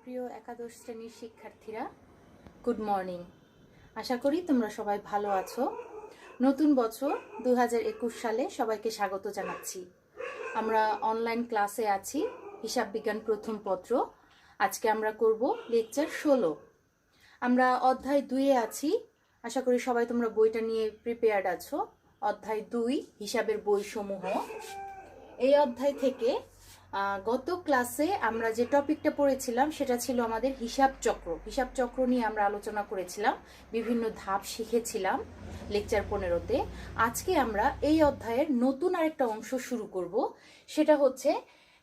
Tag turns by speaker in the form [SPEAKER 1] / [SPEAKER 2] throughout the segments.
[SPEAKER 1] প্রিয় একাদশ শ্রেণীর শিক্ষার্থীরা, গুড মর্নিং। আশা করি তোমরা সবাই ভালো আছো। নতুন বছর 2021 সালে সবাইকে স্বাগত জানাচ্ছি। আমরা অনলাইন ক্লাসে আছি, হিসাব বিজ্ঞান প্রথম পত্র। আজকে আমরা করব লেকচার 16। আমরা অধ্যায় 2-এ আছি। আশা করি সবাই তোমরা বইটা নিয়ে প্রিপেয়ার্ড আছো। অধ্যায় 2, হিসাবের বইসমূহ। এই অধ্যায় থেকে গত ক্লাসে আমরা যে টপিকটা পড়েছিলাম সেটা ছিল আমাদের হিসাব চক্র। হিসাব চক্র নিয়ে আমরা আলোচনা করেছিলাম, বিভিন্ন ধাপ শিখেছিলাম লেকচার 15-তে। আজকে আমরা এই অধ্যায়ের নতুন আরেকটা অংশ শুরু করব। সেটা হচ্ছে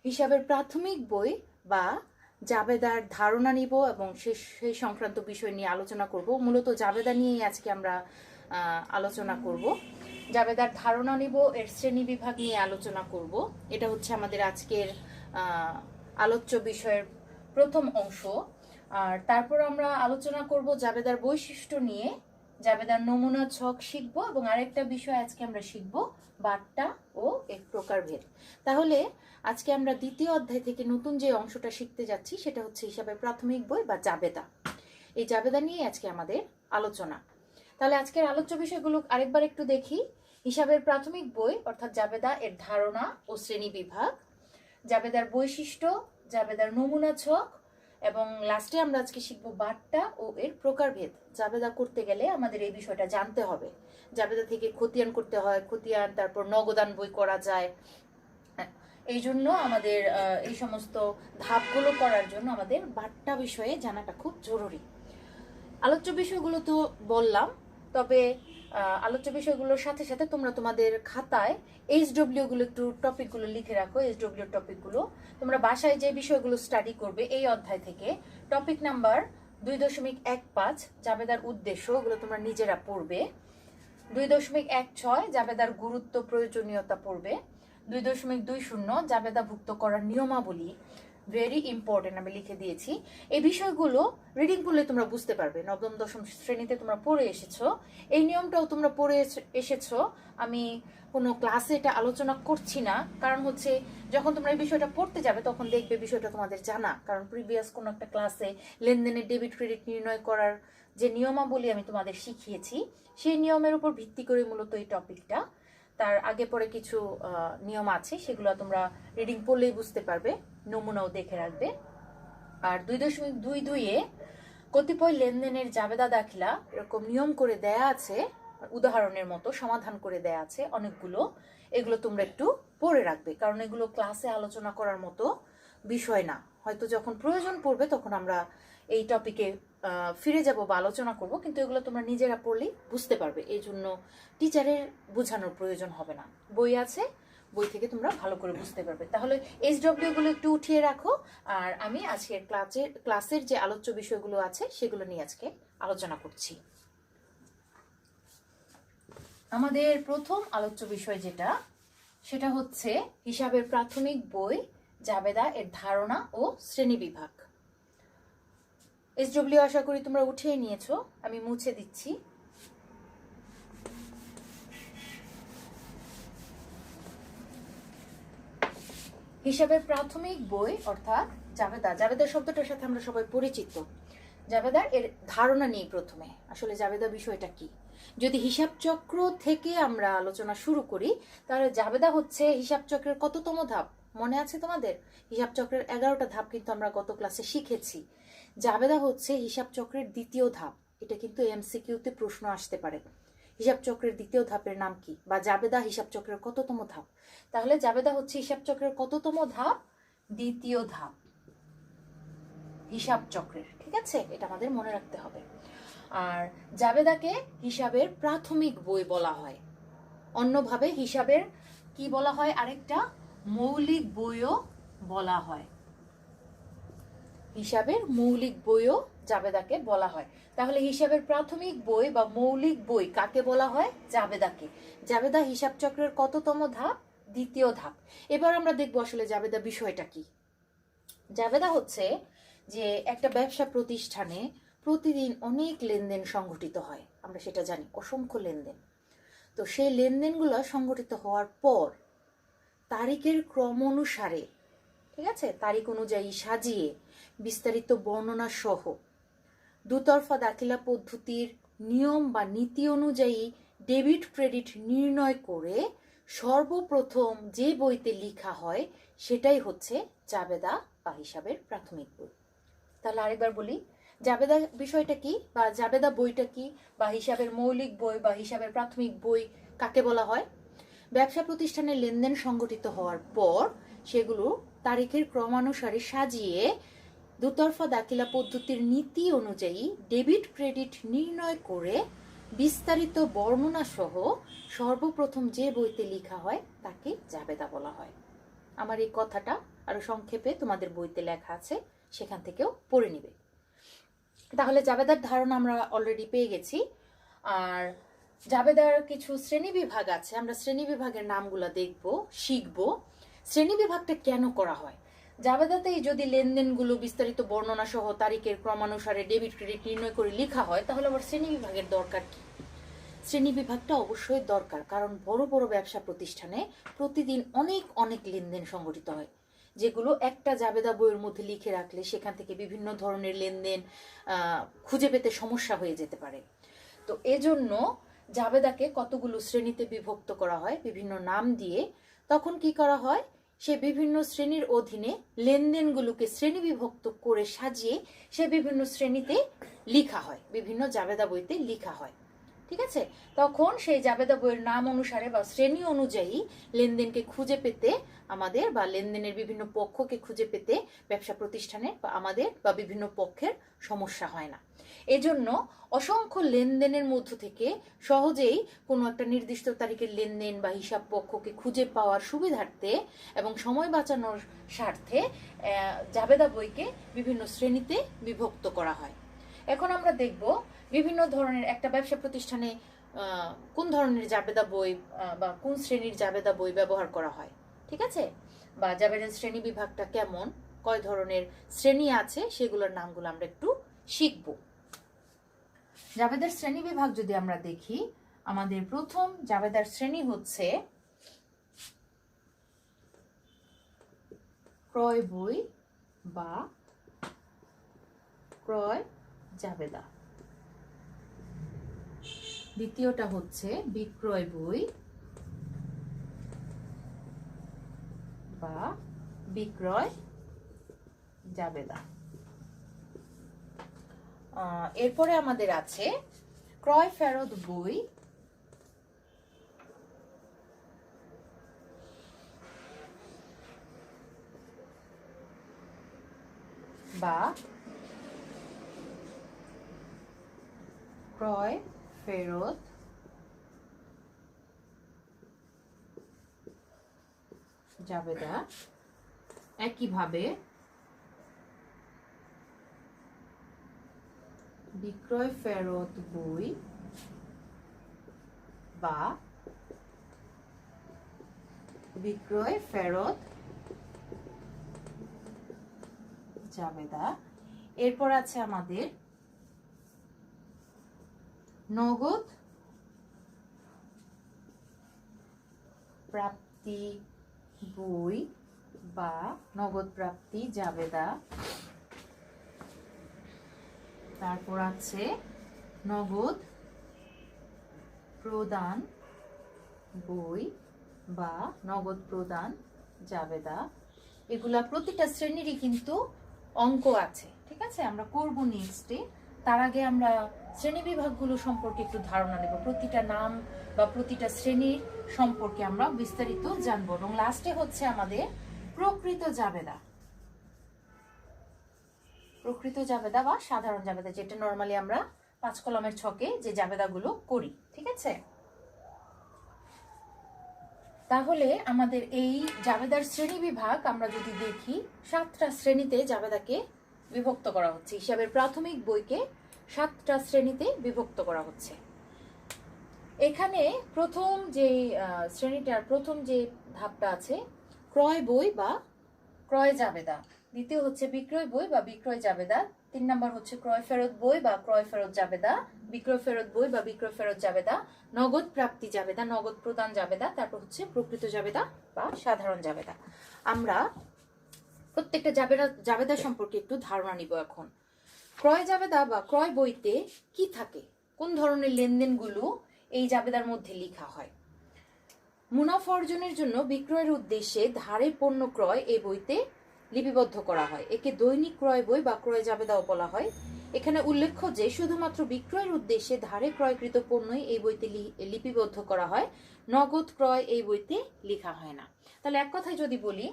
[SPEAKER 1] হিসাবের প্রাথমিক বই বা জাবেদার ধারণা নিব এবং সেই সংক্রান্ত বিষয় নিয়ে আলোচনা করব। মূলত জাবেদা নিয়েই আজকে আমরা আলোচনা করব। জাবেদার ধারণা নিব, এর শ্রেণী বিভাগ নিয়ে আলোচনা করব। এটা হচ্ছে আমাদের আজকের আলোচ্য বিষয়ের প্রথম অংশ। আর তারপর আমরা আলোচনা করব জাবেদার বৈশিষ্ট্য নিয়ে, জাবেদার নমুনা ছক শিখব এবং আরেকটা বিষয় আজকে আমরা শিখব বাট্টা ও এর প্রকারভেদ। তাহলে আজকে আমরা দ্বিতীয় অধ্যায় থেকে নতুন যে অংশটা শিখতে যাচ্ছি সেটা হচ্ছে হিসাবের প্রাথমিক বই বা জাবেদা। এই জাবেদা নিয়ে আজকে আমাদের আলোচনা। তাহলে আজকের আলোচ্য বিষয়গুলো আরেকবার একটু দেখি। হিসাবের প্রাথমিক বই অর্থাৎ জাবেদা, এর ধারণা ও শ্রেণী বিভাগ, জাবেদার বৈশিষ্ট্য, জাবেদার নমুনা ছক এবং লাস্টে আমরা আজকে শিখব বাট্টা ও এর প্রকারভেদ। জাবেদা করতে গেলে আমাদের এই বিষয়টা জানতে হবে। জাবেদা থেকে খতিয়ান করতে হয়, খতিয়ান তারপর নগদান বই করা যায়। এই জন্য আমাদের এই সমস্ত ধাপগুলো করার জন্য আমাদের বাট্টা বিষয়ে জানাটা খুব জরুরি। আলোচ্য বিষয়গুলো তো বললাম, তবে আলোচ্য বিষয়গুলোর সাথে সাথে তোমরা তোমাদের খাতায় HW গুলো একটু টপিকগুলো লিখে রাখো। HW টপিকগুলো তোমরা বাসায় যে বিষয়গুলো স্টাডি করবে এই অধ্যায় থেকে টপিক নাম্বার 2.15 জাবেদার উদ্দেশ্য, ওগুলো তোমরা নিজেরা পড়বে। 2.16 জাবেদার গুরুত্ব প্রয়োজনীয়তা পড়বে। 2.20 জাবেদাভুক্ত করার নিয়মাবলী, ভেরি ইম্পর্টেন্ট, আমি লিখে দিয়েছি। এই বিষয়গুলো রিডিং করলে তোমরা বুঝতে পারবে। নবম দশম শ্রেণীতে তোমরা পড়ে এসেছো, এই নিয়মটাও তোমরা পড়ে এসেছো। আমি কোনো ক্লাসে এটা আলোচনা করছি না, কারণ হচ্ছে যখন তোমরা এই বিষয়টা পড়তে যাবে তখন দেখবে বিষয়টা তোমাদের জানা। কারণ প্রিভিয়াস কোনো একটা ক্লাসে লেনদেনের ডেবিট ক্রেডিট নির্ণয় করার যে নিয়মাবলী আমি তোমাদের শিখিয়েছি, সেই নিয়মের উপর ভিত্তি করে মূলত এই টপিকটা। তার আগে পরে কিছু নিয়ম আছে, সেগুলো তোমরা রিডিং পড়লেই বুঝতে পারবে, নমুনাও দেখে রাখবে। আর 2.22-এ কতিপয় লেনদেনের জাবেদা দাখিলা এরকম নিয়ম করে দেয়া আছে, উদাহরণের মতো সমাধান করে দেয়া আছে অনেকগুলো। এগুলো তোমরা একটু পড়ে রাখবে, কারণ এগুলো ক্লাসে আলোচনা করার মতো বিষয় না। হয়তো যখন প্রয়োজন পড়বে তখন আমরা এই টপিকে ফিরে যাব বা আলোচনা করব, কিন্তু এগুলো তোমরা নিজেরা পড়লেই বুঝতে পারবে। এই জন্য টিচারের বোঝানোর প্রয়োজন হবে না, বই আছে, বই থেকে তোমরা ভালো করে বুঝতে পারবে। তাহলে HW গুলো একটু উঠিয়ে রাখো। আর আমি আজকের ক্লাসের যে আলোচ্য বিষয়গুলো আছে সেগুলো নিয়ে আজকে আলোচনা করছি। আমাদের প্রথম আলোচ্য বিষয় যেটা, সেটা হচ্ছে হিসাবের প্রাথমিক বই জাবেদা, এর ধারণা ও শ্রেণী বিভাগ। HW আশা করি তোমরা উঠিয়ে নিয়েছো, আমি মুছে দিচ্ছি। হিসাবের প্রাথমিক বই অর্থাৎ জাবেদা, জাবেদার শব্দটার সাথে আমরা সবাই পরিচিত। জাবেদার এর ধারণা নিয়ে প্রথমে, আসলে জাবেদা বিষয়টা কি। যদি হিসাব চক্র থেকে আমরা আলোচনা শুরু করি, তাহলে জাবেদা হচ্ছে হিসাব চক্রের কততম ধাপ মনে আছে তোমাদের? হিসাব চক্রের 11টা ধাপ কিন্তু আমরা গত ক্লাসে শিখেছি। জাবেদা হচ্ছে হিসাব চক্রের দ্বিতীয় ধাপ। এটা কিন্তু MCQ-তে প্রশ্ন আসতে পারে। হিসাব চক্রের দ্বিতীয় ধাপের নাম কি, বা জাবেদা হিসাব চক্রের কততম ধাপ? তাহলে জাবেদা হচ্ছে হিসাব চক্রের কততম ধাপ? দ্বিতীয় ধাপ হিসাব চক্রের, ঠিক আছে? এটা আমাদের মনে রাখতে হবে। আর জাবেদাকে হিসাবের প্রাথমিক বই বলা হয়। অন্যভাবে হিসাবের কি বলা হয়, আরেকটা মৌলিক বইও বলা হয়। হিসাবের মৌলিক বইও জাবেদাকে বলা হয়। তাহলে হিসাবের প্রাথমিক বই বা মৌলিক বই কাকে বলা হয়? জাবেদাকে। জাবেদা হিসাব চক্রের কততম ধাপ? দ্বিতীয় ধাপ। এবার আমরা দেখবো আসলে জাবেদা বিষয়টা কি। জাবেদা হচ্ছে যে একটা ব্যবসা প্রতিষ্ঠানে প্রতিদিন অনেক লেনদেন সংঘটিত হয়, আমরা সেটা জানি, অসংখ্য লেনদেন। তো সেই লেনদেনগুলো সংঘটিত হওয়ার পর তারিখের ক্রম অনুসারে, ঠিক আছে, তারিখ অনুযায়ী সাজিয়ে বিস্তারিত বর্ণনা সহ দুতরফা দাখিলা পদ্ধতির নিয়ম বা নীতি অনুযায়ী ডেবিট ক্রেডিট নির্ণয় করে সর্বপ্রথম যে বইতে লেখা হয় সেটাই হচ্ছে জাবেদা বা হিসাবের প্রাথমিক বই। তাহলে আরেকবার বলি, জাবেদা বিষয়টা কি বা জাবেদা বইটা কি বা হিসাবের মৌলিক বই বা হিসাবের প্রাথমিক বই কাকে বলা হয়? ব্যবসা প্রতিষ্ঠানের লেনদেন সংগঠিত হওয়ার পর সেগুলো তারিখের ক্রমানুসারে সাজিয়ে দুতরফা দাখিলা পদ্ধতির নীতি অনুযায়ী ডেবিট ক্রেডিট নির্ণয় করে বিস্তারিত বর্ণনা সহ সর্বপ্রথম যে বইতে লেখা হয় তাকে জাবেদা বলা হয়। আমার এই কথাটা আরো সংক্ষেপে তোমাদের বইতে লেখা আছে, সেখান থেকেও পড়ে নিবে। তাহলে জাবেদার ধারণা আমরা অলরেডি পেয়ে গেছি। আর জাবেদার কিছু শ্রেণী বিভাগ আছে, আমরা শ্রেণী বিভাগের নামগুলো দেখব, শিখব। শ্রেণী বিভাগটা কেন করা হয়? জাবেদাতেই যদি লেনদেনগুলো বিস্তারিত বর্ণনা সহ তারিখের ক্রমানুসারে ডেবিট ক্রেডিট নির্ণয় করে লেখা হয়, তাহলে আবার শ্রেণী বিভাগের দরকার কি? শ্রেণী বিভাগটা অবশ্যই দরকার, কারণ বড় বড় ব্যবসা প্রতিষ্ঠানে প্রতিদিন অনেক অনেক লেনদেন সংঘটিত হয়, যেগুলো একটা জাবেদা বইয়ের মধ্যে লিখে রাখলে সেখান থেকে বিভিন্ন ধরনের লেনদেন খুঁজে পেতে সমস্যা হয়ে যেতে পারে। তো এজন্য জাবেদাকে কতগুলো শ্রেণীতে বিভক্ত করা হয় বিভিন্ন নাম দিয়ে। তখন কি করা হয়, সে বিভিন্ন শ্রেণীর অধীনে লেনদেনগুলোকে শ্রেণী বিভক্ত করে সাজিয়ে সে বিভিন্ন শ্রেণীতে লেখা হয়, বিভিন্ন জাবেদা বইতে লেখা হয়। ঠিক আছে, তখন সেই জাবেদা বইয়ের নাম অনুসারে বা শ্রেণী অনুযায়ী লেনদেনকে খুঁজে পেতে আমাদের বা লেনদেনের বিভিন্ন পক্ষকে খুঁজে পেতে ব্যবসা প্রতিষ্ঠানের বা আমাদের বা বিভিন্ন পক্ষের সমস্যা হয় না। এজন্য অসংখ্য লেনদেনের মধ্য থেকে সহজেই কোনো একটা নির্দিষ্ট তারিখের লেনদেন বা হিসাব পক্ষকে খুঁজে পাওয়ার সুবিধার্থে এবং সময় বাঁচানোর স্বার্থে জাবেদা বইকে বিভিন্ন শ্রেণীতে বিভক্ত করা হয়। এখন আমরা দেখব বিভিন্ন ধরনের একটা ব্যবসা প্রতিষ্ঠানে কোন ধরনের জাবেদা বই বা কোন শ্রেণীর জাবেদা বই ব্যবহার করা হয়, ঠিক আছে, বা জাবেদার শ্রেণী বিভাগটা কেমন, কয় ধরনের শ্রেণী আছে সেগুলোর নামগুলো আমরা একটু শিখব। জাবেদার শ্রেণী বিভাগ যদি আমরা দেখি, আমাদের প্রথম জাবেদার শ্রেণী হচ্ছে ক্রয় বই বা ক্রয় জাবেদা। দ্বিতীয়টা হচ্ছে বিক্রয় বই বা বিক্রয় জাবেদা। এরপরে আমাদের আছে ক্রয় ফেরত বই বা ক্রয় ফেরত জাবেদা। একইভাবে বিক্রয় ফেরত বই বা বিক্রয় ফেরত জাবেদা। এরপর আছে আমাদের নগদ প্রাপ্তি বই বা নগদ প্রাপ্তি জাবেদা। তারপর আছে নগদ প্রদান বই বা নগদ প্রদান জাবেদা। এগুলা প্রতিটা শ্রেণীরই কিন্তু অঙ্ক আছে, ঠিক আছে, আমরা করব নেক্সটে। তার আগে আমরা শ্রেণী বিভাগগুলো সম্পর্কে একটু ধারণা নেব, প্রতিটা নাম বা প্রতিটা শ্রেণীর সম্পর্কে আমরা বিস্তারিত জানবো। এবং লাস্টে হচ্ছে আমাদের প্রকৃত জাবেদা। প্রকৃত জাবেদা বা সাধারণ জাবেদা, যেটা নরমালি আমরা 5 কলমের ছকে যে জাবেদাগুলো করি, ঠিক আছে। তাহলে আমাদের এই জাবেদার শ্রেণী বিভাগ আমরা যদি দেখি, 7টা শ্রেণীতে জাবেদাকে বিভক্ত করা হচ্ছে। হিসাবের প্রাথমিক বইকে 7টা শ্রেণীতে বিভক্ত করা হচ্ছে। এখানে প্রথম যে শ্রেণীটার প্রথম যে ধাপটা আছে ক্রয় বই বা ক্রয় জাবেদা, দ্বিতীয় হচ্ছে বিক্রয় বই বা বিক্রয় জাবেদা, 3 নম্বর হচ্ছে ক্রয় ফেরত বই বা ক্রয় ফেরত জাবেদা, বিক্রয় ফেরত বই বা বিক্রয় ফেরত জাবেদা, নগদ প্রাপ্তি জাবেদা, নগদ প্রদান জাবেদা, তারপর হচ্ছে প্রকৃত জাবেদা বা সাধারণ জাবেদা। আমরা প্রত্যেকটা জাবেদা সম্পর্কে একটু ধারণা নিব এখন। ক্রয় জাবেদা বা ক্রয় বইতে কি থাকে, কোন ধরনের লেনদেনগুলো এই জাবেদার মধ্যে লেখা হয়। মুনাফা অর্জনের জন্য বিক্রয়ের উদ্দেশ্যে ধারে পণ্য ক্রয় এই বইতে লিপিবদ্ধ করা হয়। একে দৈনিক ক্রয় বই বা ক্রয় জাবেদাও বলা হয়। এখানে উল্লেখ্য যে শুধুমাত্র বিক্রয়ের উদ্দেশ্যে ধারে ক্রয়কৃত পণ্যই এই বইতে লিপিবদ্ধ করা হয়, নগদ ক্রয় এই বইতে লেখা হয় না। তাহলে এক কথায় যদি বলি,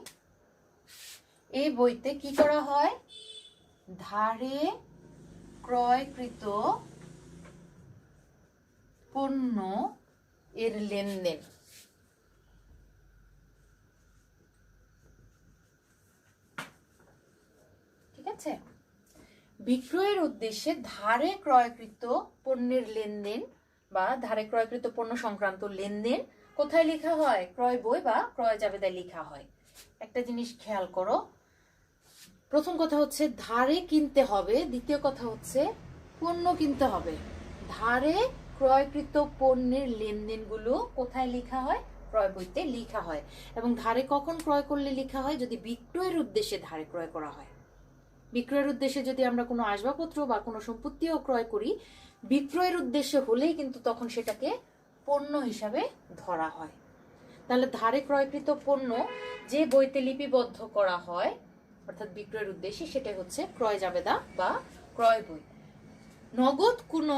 [SPEAKER 1] এই বইতে কি করা হয়, ধারে ক্রয়কৃত পণ্য এর লেনদেন, ঠিক আছে। বিক্রয়ের উদ্দেশ্যে ধারে ক্রয়কৃত পণ্যের লেনদেন বা ধারে ক্রয়কৃত পণ্য সংক্রান্ত লেনদেন কোথায় লেখা হয়, ক্রয় বই বা ক্রয় জাবেদায় লেখা হয়। একটা জিনিস খেয়াল করো, প্রথম কথা হচ্ছে ধারে কিনতে হবে, দ্বিতীয় কথা হচ্ছে পণ্য কিনতে হবে। ধারে ক্রয়কৃত পণ্যের লেনদেনগুলো কোথায় লেখা হয়, ক্রয় বইতে লেখা হয়। এবং ধারে কখন ক্রয় করলে লেখা হয়, যদি বিক্রয়ের উদ্দেশ্যে ধারে ক্রয় করা হয়। বিক্রয়ের উদ্দেশ্যে যদি আমরা কোনো আসবাবপত্র বা কোনো সম্পত্তিও ক্রয় করি, বিক্রয়ের উদ্দেশ্যে হলেই কিন্তু তখন সেটাকে পণ্য হিসাবে ধরা হয়। তাহলে ধারে ক্রয়কৃত পণ্য যে বইতে লিপিবদ্ধ করা হয় অর্থাৎ বিক্রয়ের উদ্দেশ্যে, সেটা হচ্ছে ক্রয় জাবেদা বা ক্রয় বই। নগদ কোনো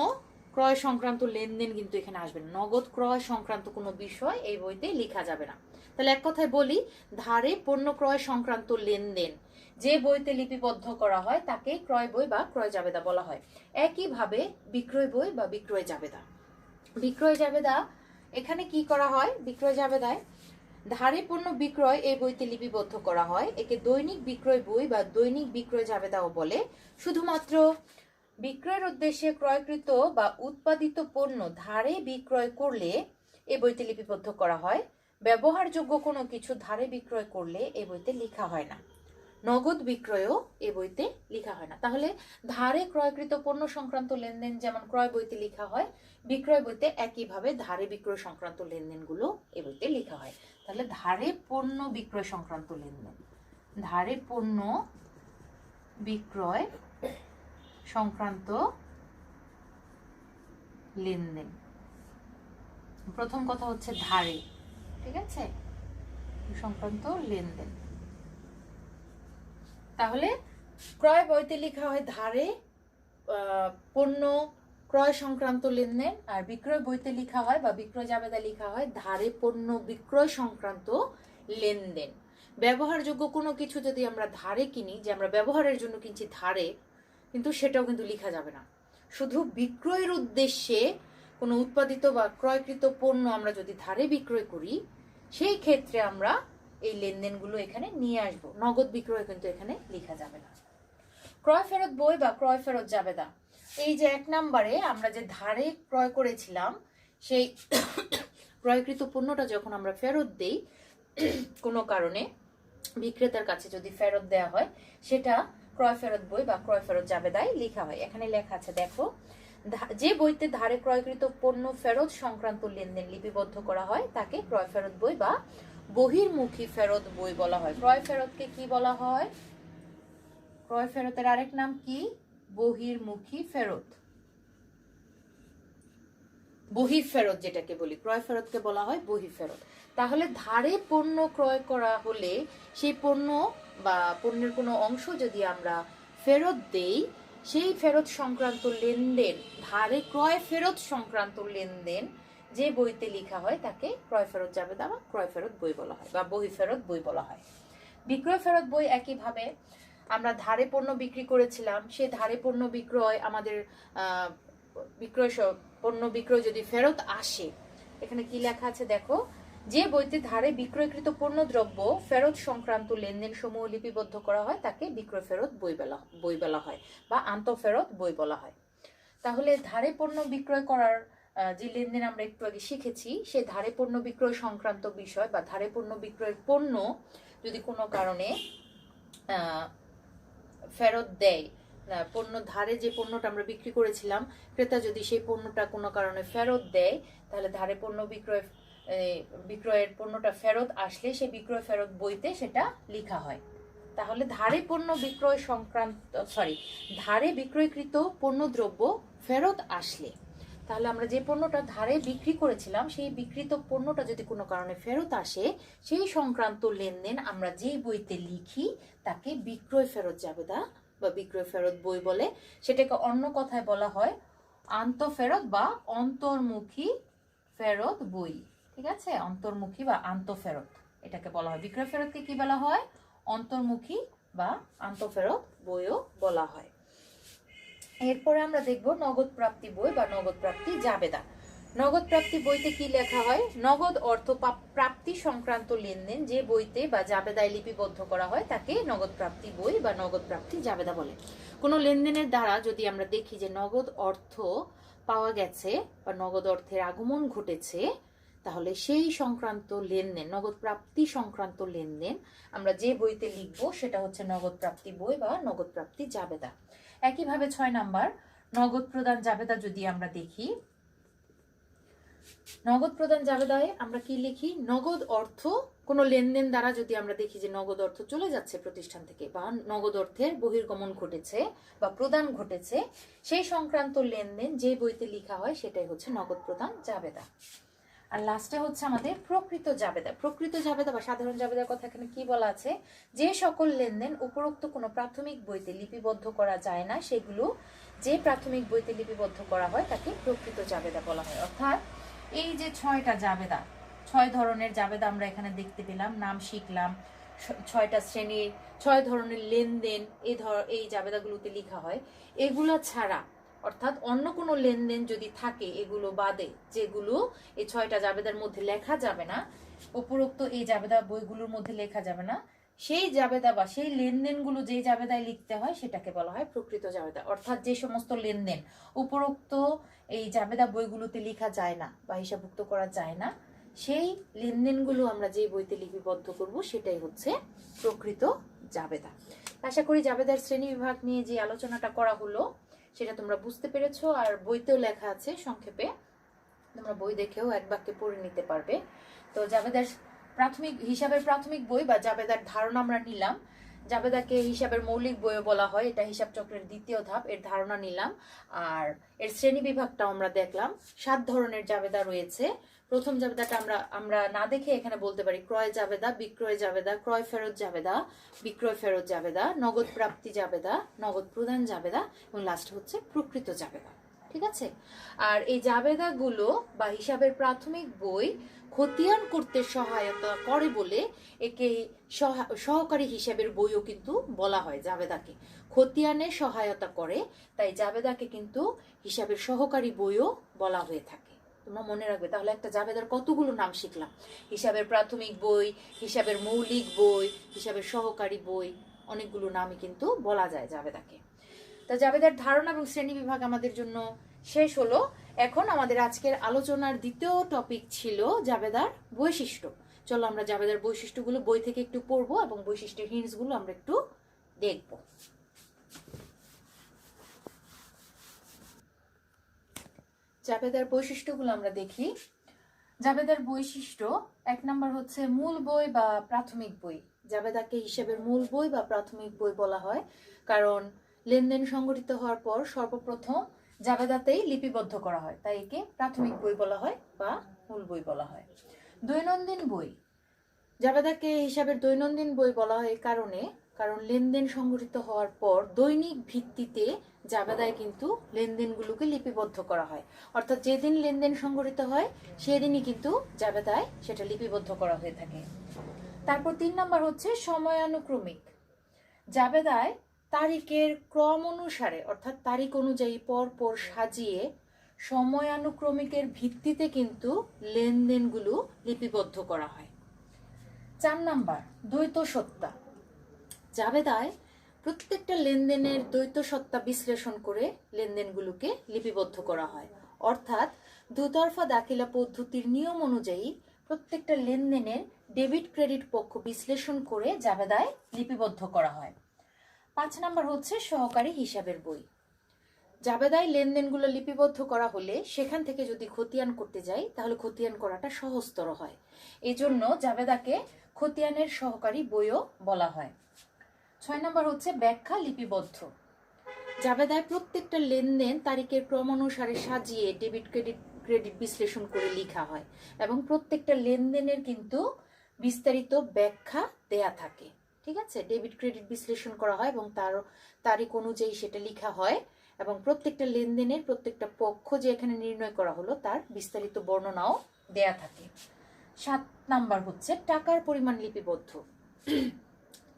[SPEAKER 1] ক্রয় সংক্রান্ত লেনদেন কিন্তু এখানে আসবে না, নগদ ক্রয় সংক্রান্ত কোনো বিষয় এই বইতে লেখা যাবে না। তাহলে এক কথায় বলি, ধারে পণ্য ক্রয় সংক্রান্ত লেনদেন যে বইতে লিপিবদ্ধ করা হয় তাকে ক্রয় বই বা ক্রয় জাবেদা বলা হয়। একইভাবে বিক্রয় বই বা বিক্রয় জাবেদা, বিক্রয় জাবেদা এখানে কি করা হয়, বিক্রয় জাবেদায় ধারে পণ্য বিক্রয় এই বইতে লিপিবদ্ধ করা হয়। একে দৈনিক বিক্রয় বই বা দৈনিক বিক্রয় জাবেদাও বলে। শুধুমাত্র বিক্রয়ের উদ্দেশ্যে ক্রয়কৃত বা উৎপাদিত পণ্য ধারে বিক্রয় করলে এই বইতে লিপিবদ্ধ করা হয়। ব্যবহারযোগ্য কোনো কিছু ধারে বিক্রয় করলে এই বইতে লেখা হয় না। নগদ বিক্রয়ও এই বইতে লেখা হয় না। তাহলে ধারে ক্রয়কৃত পণ্য সংক্রান্ত লেনদেন যেমন ক্রয় বইতে লেখা হয়, বিক্রয় বইতে একইভাবে ধারে বিক্রয় সংক্রান্ত লেনদেনগুলো এই বইতে লেখা হয়। তাহলে ধারে পণ্য বিক্রয় সংক্রান্ত লেনদেন, ধারে পণ্য বিক্রয় সংক্রান্ত লেনদেন, প্রথম কথা হচ্ছে ধারে, ঠিক আছে, সংক্রান্ত লেনদেন। তাহলে ক্রয় বইতে লেখা হয় ধারে পণ্য ক্রয় সংক্রান্ত লেনদেন, আর বিক্রয় বইতে লেখা হয় বা বিক্রয় জাবেদা লেখা হয় ধারে পণ্য বিক্রয় সংক্রান্ত লেনদেন। ব্যবহারযোগ্য কোনো কিছু যদি আমরা ধারে কিনি, যে আমরা ব্যবহারের জন্য কিনছি ধারে, কিন্তু সেটাও কিন্তু লেখা যাবে না। শুধু বিক্রয়ের উদ্দেশ্যে কোনো উৎপাদিত বা ক্রয়কৃত পণ্য আমরা যদি ধারে বিক্রয় করি, সেই ক্ষেত্রে আমরা এই লেনদেনগুলো এখানে নিয়ে আসবো। নগদ বিক্রয় কিন্তু এখানে লেখা যাবে না। ক্রয় ফেরত বই বা ক্রয় ফেরত জাবেদা, এই যে এক নম্বরে আমরা যে ধারে ক্রয় করেছিলাম, সেই ক্রয়কৃত পণ্যটা যখন আমরা ফেরত দেই কোনো কারণে, বিক্রেতার কাছে যদি ফেরত দেওয়া হয়, সেটা ক্রয় ফেরত বই বা ক্রয় ফেরত জাবেদায় লেখা হয়। এখানে লেখা আছে দেখো, যে বইতে ধারে ক্রয়কৃত পণ্য ফেরত সংক্রান্ত লেনদেন লিপিবদ্ধ করা হয় তাকে ক্রয় ফেরত বই বা বহির্মুখী ফেরত বই বলা হয়। ক্রয় ফেরতকে কি বলা হয়, ক্রয় ফেরতের আরেক নাম কি, বহির্মুখী ফেরত, বহিঃফেরত যেটাকে বলি, ক্রয় ফেরতকে বলা হয় বহিঃফেরত। তাহলে ধারে পণ্য ক্রয় করা হলে সেই পণ্য বা পণ্যের কোনো অংশ যদি আমরা ফেরত দেই, সেই ফেরত সংক্রান্ত লেনদেন, ধারে ক্রয় ফেরত সংক্রান্ত লেনদেন যে বইতে লেখা হয় তাকে ক্রয় ফেরত জাবেদা বা ক্রয় ফেরত বই বলা হয় বা বহিঃফেরত বই বলা হয়। বিক্রয় ফেরত বই একইভাবে, আমরা ধারে পণ্য বিক্রি করেছিলাম, সেই ধারে পণ্য বিক্রয় আমাদের বিক্রয় পণ্য বিক্রয় যদি ফেরত আসে, এখানে কি লেখা আছে দেখো, যে বইতে ধারে বিক্রয়কৃত পণ্য দ্রব্য ফেরত সংক্রান্ত লেনদেন সমূহ লিপিবদ্ধ করা হয় তাকে বিক্রয় ফেরত বই বলা হয় বা আন্তঃফেরত বই বলা হয়। তাহলে ধারে পণ্য বিক্রয় করার যে লেনদেন আমরা একটু আগে শিখেছি, সেই ধারে পণ্য বিক্রয় সংক্রান্ত বিষয় বা ধারে পণ্য বিক্রয়ের পণ্য যদি কোনো কারণে ফেরত দেয়, পণ্য ধারে যে পণ্যটা আমরা বিক্রি করেছিলাম, ক্রেতা যদি সেই পণ্যটা কোনো কারণে ফেরত দেয়, তাহলে ধারে পণ্য বিক্রয়ের পণ্যটা ফেরত আসলে সেই বিক্রয় ফেরত বইতে সেটা লেখা হয়। তাহলে ধারে পণ্য বিক্রয় সংক্রান্ত ধারে বিক্রয়কৃত পণ্যদ্রব্য ফেরত আসলে, তাহলে আমরা যে পণ্যটা ধারে বিক্রি করেছিলাম সেই বিক্রিত পণ্যটা যদি কোনো কারণে ফেরত আসে, সেই সংক্রান্ত লেনদেন আমরা যে বইতে লিখি তাকে বিক্রয় ফেরত জাবেদা বা বিক্রয় ফেরত বই বলে। সেটাকে অন্য কথায় বলা হয় আন্তঃফেরত বা অন্তর্মুখী ফেরত বই। ঠিক আছে, অন্তর্মুখী বা আন্তঃফেরত এটাকে বলা হয়। বিক্রয় ফেরতকে কি বলা হয়? অন্তর্মুখী বা আন্তঃফেরত বইও বলা হয়। এরপরে আমরা দেখব নগদ প্রাপ্তি বই বা নগদ প্রাপ্তি জাবেদা। নগদ প্রাপ্তি বইতে কি লেখা হয়? নগদ অর্থ প্রাপ্তি সংক্রান্ত লেনদেন যে বইতে বা জাবেদায় লিপিবদ্ধ করা হয় তাকে নগদ প্রাপ্তি বই বা নগদ প্রাপ্তি জাবেদা বলে। কোনো লেনদেনের দ্বারা যদি আমরা দেখি যে নগদ অর্থ পাওয়া গেছে বা নগদ অর্থের আগমন ঘটেছে, তাহলে সেই সংক্রান্ত লেনদেন, নগদ প্রাপ্তি সংক্রান্ত লেনদেন আমরা যে বইতে লিখবো সেটা হচ্ছে নগদ প্রাপ্তি বই বা নগদ প্রাপ্তি জাবেদা। একইভাবে 6 নাম্বার নগদ প্রদান জাবেদা যদি আমরা দেখি, নগদ প্রদান জাবেদায় আমরা কি লিখি? নগদ অর্থ কোনো লেনদেন দ্বারা যদি আমরা দেখি যে নগদ অর্থ চলে যাচ্ছে প্রতিষ্ঠান থেকে বা নগদ অর্থের বহির্গমন ঘটেছে বা প্রদান ঘটেছে, সেই সংক্রান্ত লেনদেন যে বইতে লেখা হয় সেটাই হচ্ছে নগদ প্রদান জাবেদা। আর লাস্টে হচ্ছে আমাদের প্রকৃত জাবেদা। প্রকৃত জাবেদা বা সাধারণ জাবেদার কথা এখানে কি বলা আছে? যে সকল লেনদেন উপরোক্ত কোনো প্রাথমিক বইতে লিপিবদ্ধ করা যায় না, সেগুলো যে প্রাথমিক বইতে লিপিবদ্ধ করা হয় তাকে প্রকৃত জাবেদা বলা হয়। অর্থাৎ এই যে 6টা জাবেদা, 6 ধরনের জাবেদা আমরা এখানে দেখতে পেলাম, নাম শিখলাম, 6টা শ্রেণীর 6 ধরনের লেনদেন এই জাবেদাগুলোতে লেখা হয়। এগুলা ছাড়া অর্থাৎ অন্য কোনো লেনদেন যদি থাকে এগুলো বাদে, যেগুলো এই 6টা জাবেদার মধ্যে লেখা যাবে না, উপরোক্ত এই জাবেদা বইগুলোর মধ্যে লেখা যাবে না, সেই জাবেদা বা সেই লেনদেনগুলো যে জাবেদায় লিখতে হয় সেটাকে বলা হয় প্রকৃত জাবেদা। অর্থাৎ যে সমস্ত লেনদেন উপরোক্ত এই জাবেদা বইগুলোতে লেখা যায় না বা হিসাবভুক্ত করা যায় না, সেই লেনদেনগুলো আমরা যে বইতে লিপিবদ্ধ করব সেটাই হচ্ছে প্রকৃত জাবেদা। আশা করি জাবেদার শ্রেণী বিভাগ নিয়ে যে আলোচনাটা করা হলো সেটা তোমরা বুঝতে পেরেছো। আর বইতেও লেখা আছে সংক্ষেপে, তোমরা বই দেখেও এক বাক্যে পড়ে নিতে পারবে। তো জাবেদার হিসাবের প্রাথমিক বই বা জাবেদার ধারণা আমরা নিলাম। জাবেদাকে হিসাবের মৌলিক বইও বলা হয়, এটা হিসাব চক্রের দ্বিতীয় ধাপ, এর ধারণা নিলাম। আর এর শ্রেণী বিভাগটাও আমরা দেখলাম। 7 ধরনের জাবেদা রয়েছে। প্রথম জাবেদাটা আমরা না দেখে এখানে বলতে পারি ক্রয় জাবেদা, বিক্রয় জাবেদা, ক্রয় ফেরত জাবেদা, বিক্রয় ফেরত জাবেদা, নগদ প্রাপ্তি জাবেদা, নগদ প্রদান জাবেদা এবং লাস্ট হচ্ছে প্রকৃত জাবেদা। ঠিক আছে। আর এই জাবেদাগুলো বা হিসাবের প্রাথমিক বই খতিয়ান করতে সহায়তা করে বলে একে সহকারী হিসাবের বইও কিন্তু বলা হয়। জাবেদাকে খতিয়ানে সহায়তা করে, তাই জাবেদাকে কিন্তু হিসাবের সহকারী বইও বলা হয়ে থাকে। তোমরা মনে রাখবে। তাহলে একটা জাবেদার কতগুলো নাম শিখলাম? হিসাবের প্রাথমিক বই, হিসাবের মৌলিক বই, হিসাবের সহকারী বই, অনেকগুলো নামই কিন্তু বলা যায় জাবেদাকে। তা জাবেদার ধারণা এবং শ্রেণী বিভাগ আমাদের জন্য শেষ হলো। এখন আমাদের আজকের আলোচনার দ্বিতীয় টপিক ছিল জাবেদার বৈশিষ্ট্য। চলো আমরা জাবেদার বৈশিষ্ট্যগুলো বই থেকে একটু পড়বো এবং বৈশিষ্ট্যের হিন্টসগুলো আমরা একটু দেখব। জাবেদার বৈশিষ্ট্যগুলো আমরা দেখি। জাবেদার বৈশিষ্ট্য 1 নম্বর হচ্ছে মূল বই বা প্রাথমিক বই। জাবেদাকে হিসাবের মূল বই বা প্রাথমিক বই বলা হয় কারণ লেনদেন সংগঠিত হওয়ার পর সর্বপ্রথম জাবেদাতেই লিপিবদ্ধ করা হয়, তাই একে প্রাথমিক বই বলা হয় বা মূল বই বলা হয়। দৈনন্দিন বই। জাবেদাকে হিসাবের দৈনন্দিন বই বলা হয় কারণ লেনদেন সংগঠিত হওয়ার পর দৈনিক ভিত্তিতে জাবেদায় কিন্তু লেনদেনগুলোকে লিপিবদ্ধ করা হয়। অর্থাৎ যেদিন লেনদেন সংগঠিত হয় সেদিনই কিন্তু জাবেদায় সেটা লিপিবদ্ধ করা হয়ে থাকে। তারপর 3 নম্বর হচ্ছে সময়ানুক্রমিক। জাবেদায় তারিখের ক্রম অনুসারে অর্থাৎ তারিখ অনুযায়ী পর সাজিয়ে সময়ানুক্রমিকের ভিত্তিতে কিন্তু লেনদেনগুলো লিপিবদ্ধ করা হয়। 4 নাম্বার দ্বৈত সত্তা। জাবেদায় প্রত্যেকটা লেনদেনের দ্বৈত সত্তা বিশ্লেষণ করে লেনদেনগুলোকে লিপিবদ্ধ করা হয়। অর্থাৎ দুতরফা দাখিলা পদ্ধতির নিয়ম অনুযায়ী প্রত্যেকটা লেনদেনের ডেবিট ক্রেডিট পক্ষ বিশ্লেষণ করে জাবেদায় লিপিবদ্ধ করা হয়। 5 নাম্বার হচ্ছে সহকারী হিসাবের বই। জাবেদায় লেনদেনগুলো লিপিবদ্ধ করা হলে সেখান থেকে যদি খতিয়ান করতে যাই তাহলে খতিয়ান করাটা সহজতর হয়। এই জন্য জাবেদাকে খতিয়ানের সহকারী বইও বলা হয়। 6 নম্বর হচ্ছে ব্যাখ্যা লিপিবদ্ধ। জাবেদায় প্রত্যেকটা লেনদেন তারিখের ক্রমানুসারে সাজিয়ে ডেবিট ক্রেডিট বিশ্লেষণ করে লেখা হয় এবং প্রত্যেকটা লেনদেনের কিন্তু বিস্তারিত ব্যাখ্যা দেয়া থাকে। ঠিক আছে, ডেবিট ক্রেডিট বিশ্লেষণ করা হয় এবং তার তারিখ অনুযায়ী সেটা লেখা হয় এবং প্রত্যেকটা লেনদেনের প্রত্যেকটা পক্ষ যে এখানে নির্ণয় করা হলো তার বিস্তারিত বর্ণনাও দেয়া থাকে। 7 নাম্বার হচ্ছে টাকার পরিমাণ লিপিবদ্ধ।